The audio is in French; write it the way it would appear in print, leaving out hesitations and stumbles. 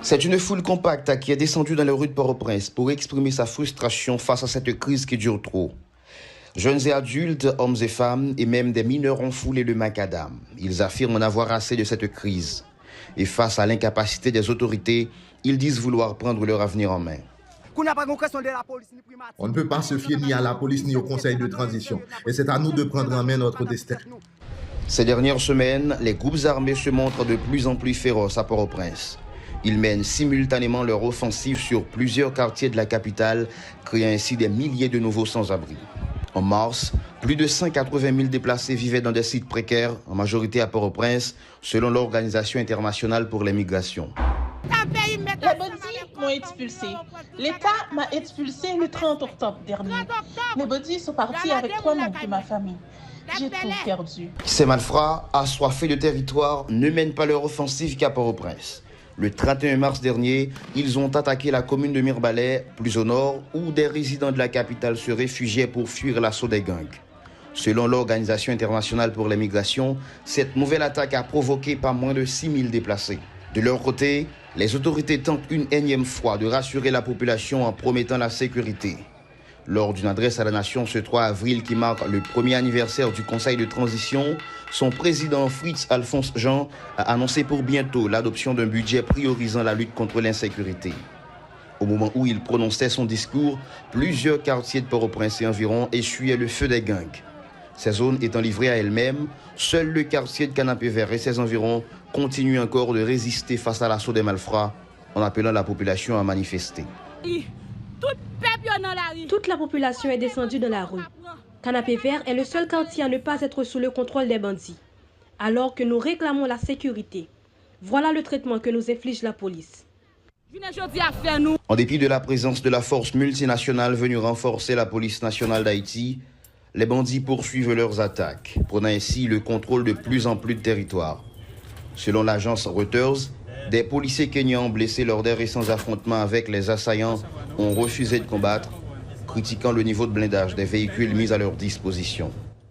C'est une foule compacte qui est descendue dans les rues de Port-au-Prince pour exprimer sa frustration face à cette crise qui dure trop. Jeunes et adultes, hommes et femmes, et même des mineurs ont foulé le macadam. Ils affirment en avoir assez de cette crise. Et face à l'incapacité des autorités, ils disent vouloir prendre leur avenir en main. On ne peut pas se fier ni à la police ni au conseil de transition. Et c'est à nous de prendre en main notre destin. Ces dernières semaines, les groupes armés se montrent de plus en plus féroces à Port-au-Prince. Ils mènent simultanément leur offensive sur plusieurs quartiers de la capitale, créant ainsi des milliers de nouveaux sans-abri. En mars, plus de 180 000 déplacés vivaient dans des sites précaires, en majorité à Port-au-Prince, selon l'Organisation internationale pour les migrations. Les bandits m'ont expulsé. L'État m'a expulsé le 30 octobre dernier. Les bandits sont partis avec 3 membres de ma famille. J'ai tout perdu. Ces malfrats, assoiffés de territoire, ne mènent pas leur offensive qu'à Port-au-Prince. Le 31 mars dernier, ils ont attaqué la commune de Mirbalais, plus au nord, où des résidents de la capitale se réfugiaient pour fuir l'assaut des gangs. Selon l'Organisation internationale pour les migrations, cette nouvelle attaque a provoqué pas moins de 6 000 déplacés. De leur côté, les autorités tentent une énième fois de rassurer la population en promettant la sécurité. Lors d'une adresse à la nation ce 3 avril qui marque le premier anniversaire du Conseil de transition, son président Fritz Alphonse Jean a annoncé pour bientôt l'adoption d'un budget priorisant la lutte contre l'insécurité. Au moment où il prononçait son discours, plusieurs quartiers de Port-au-Prince et environ essuyaient le feu des gangs. Ces zones étant livrées à elles-mêmes, seul le quartier de Canapé Vert et ses environs continuent encore de résister face à l'assaut des malfrats en appelant la population à manifester. Toute la population est descendue dans la rue. Canapé Vert est le seul quartier à ne pas être sous le contrôle des bandits. Alors que nous réclamons la sécurité, voilà le traitement que nous inflige la police. En dépit de la présence de la force multinationale venue renforcer la police nationale d'Haïti, les bandits poursuivent leurs attaques, prenant ainsi le contrôle de plus en plus de territoires. Selon l'agence Reuters, des policiers kenyans blessés lors des récents affrontements avec les assaillants ont refusé de combattre, critiquant le niveau de blindage des véhicules mis à leur disposition.